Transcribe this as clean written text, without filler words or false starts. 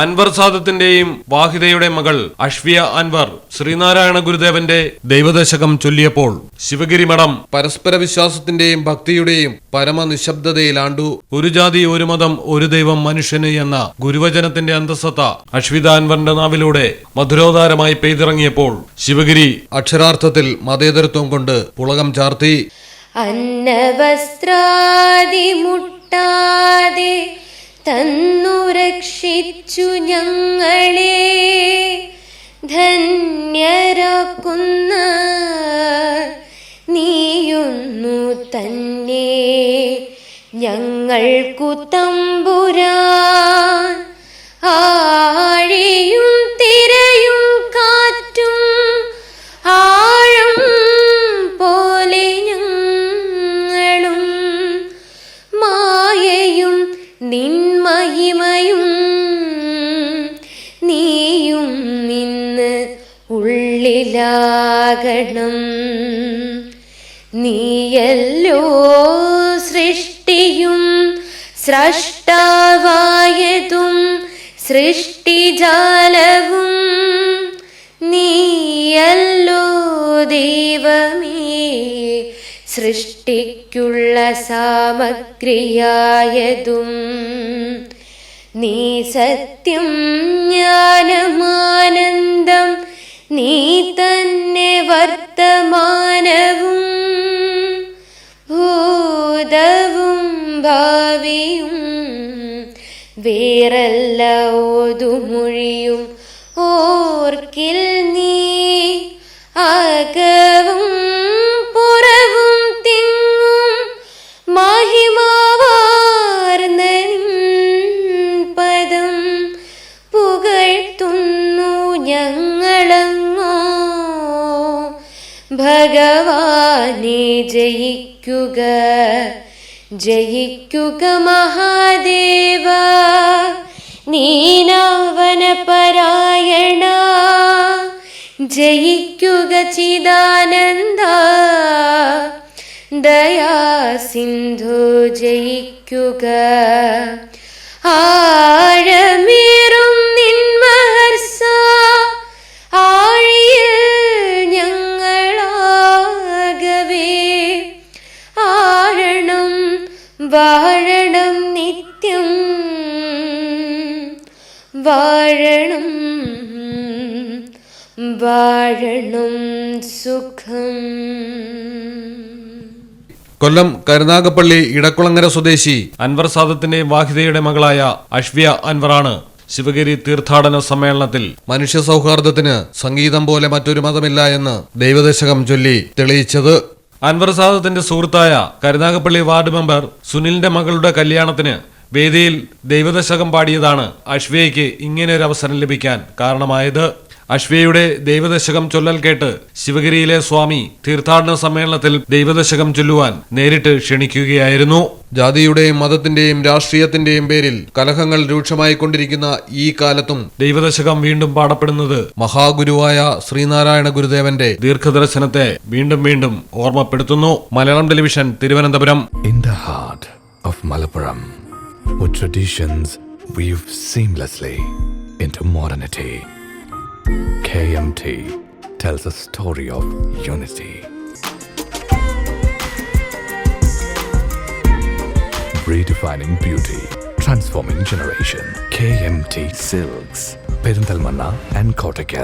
അൻവർ സാദത്തിന്റെയും വാഹിദയുടെ മകൾ അഷ്വിയ അൻവർ ശ്രീനാരായണ ഗുരുദേവന്റെ ദൈവദശകം ചൊല്ലിയപ്പോൾ ശിവഗിരി മഠം പരസ്പര വിശ്വാസത്തിന്റെയും ഭക്തിയുടെയും പരമനിശബ്ദതയിലാണ്ടു. ഒരു ജാതി, ഒരു മതം, ഒരു ദൈവം മനുഷ്യന് എന്ന ഗുരുവചനത്തിന്റെ അന്തസത്ത അഷ്വിത അൻവറിന്റെ നാവിലൂടെ മധുരോദാരമായി പെയ്തിറങ്ങിയപ്പോൾ ശിവഗിരി അക്ഷരാർത്ഥത്തിൽ മതേതരത്വം കൊണ്ട് പുളകം ചാർത്തി. അന്നവസ്ത്രാദി മുട്ടാതെ തന്നു രക്ഷിച്ചു ഞങ്ങളെ ധന്യരാക്കുന്ന നീയൊന്നു തന്നെ ഞങ്ങൾക്കു തമ്പുരാൻ. ആഴിയും തിരയും കാറ്റും ആഴം പോലെ ഞങ്ങളും മായയും നിൻമഹിമയും നീയും ഇന്ന് ഉള്ളിലാകണം. നീയല്ലോ സൃഷ്ടിയും സ്രഷ്ടാവായതും സൃഷ്ടിജാലവും. നീയല്ലോ ദൈവമേ സൃഷ്ടിക്കുള്ള സാമഗ്രിയായതും. നീ സത്യം ജ്ഞാനമാനന്ദം, നീ തന്നെ വർത്തമാനവും ഭൂതവും ഭാവിയും. വേറല്ല ഓതുമൊഴിയും ഓർക്കിൽ നീ അകവും പുറവും തിങ്ങും മഹിമാവാർന്ന പദം പുകഴ്ത്തുന്നു ഞങ്ങളങ്ങോ. ഭഗവാനെ ജയിക്കുക ജയിക്കുക മഹാദേവ, നീനാവനപരായണ ജയിക്കുക ചിദാനന്ദ. ദയാസിന്ധു ജയിക്കുക ആഴമേറും നിൻമഹർസ. ആഴിയിൽ ഞങ്ങളാകവേ ആഴണം വാഴണം നിത്യം വാഴണം വാഴണം സുഖം. കൊല്ലം കരുനാഗപ്പള്ളി ഇടക്കുളങ്ങര സ്വദേശി അൻവർ സാദത്തിന്റെയും വാഹിദയുടെ മകളായ അഷ്വിയ അൻവറാണ് ശിവഗിരി തീർത്ഥാടന സമ്മേളനത്തിൽ മനുഷ്യ സൗഹാർദ്ദത്തിന് സംഗീതം പോലെ മറ്റൊരു മതമില്ല എന്ന് ദൈവദശകം ചൊല്ലി തെളിയിച്ചത്. അൻവർ സാദത്തിന്റെ സുഹൃത്തായ കരുനാഗപ്പള്ളി വാർഡ് മെമ്പർ സുനിലിന്റെ മകളുടെ കല്യാണത്തിന് വേദിയിൽ ദൈവദശകം പാടിയതാണ് അഷ്വിയയ്ക്ക് ഇങ്ങനെയൊരു അവസരം ലഭിക്കാൻ കാരണമായത്. അഷ്വിയയുടെ ദൈവദശകം ചൊല്ലൽ കേട്ട് ശിവഗിരിയിലെ സ്വാമി തീർത്ഥാടന സമ്മേളനത്തിൽ ദൈവദശകം ചൊല്ലുവാൻ നേരിട്ട് ക്ഷണിക്കുകയായിരുന്നു. ജാതിയുടെയും മതത്തിന്റെയും രാഷ്ട്രീയത്തിന്റെയും പേരിൽ കലഹങ്ങൾ രൂക്ഷമായിക്കൊണ്ടിരിക്കുന്ന ഈ കാലത്തും ദൈവദശകം വീണ്ടും പാടപ്പെടുന്നത് മഹാഗുരുവായ ശ്രീനാരായണ ഗുരുദേവന്റെ ദീർഘദർശനത്തെ വീണ്ടും വീണ്ടും ഓർമ്മപ്പെടുത്തുന്നു. Malayalam television, Thiruvananthapuram. In the heart of Malappuram, with traditions weave seamlessly into modernity, KMT tells a story of unity. Redefining beauty, transforming generation. KMT Silks, Perinthalmanna and Kottakkal.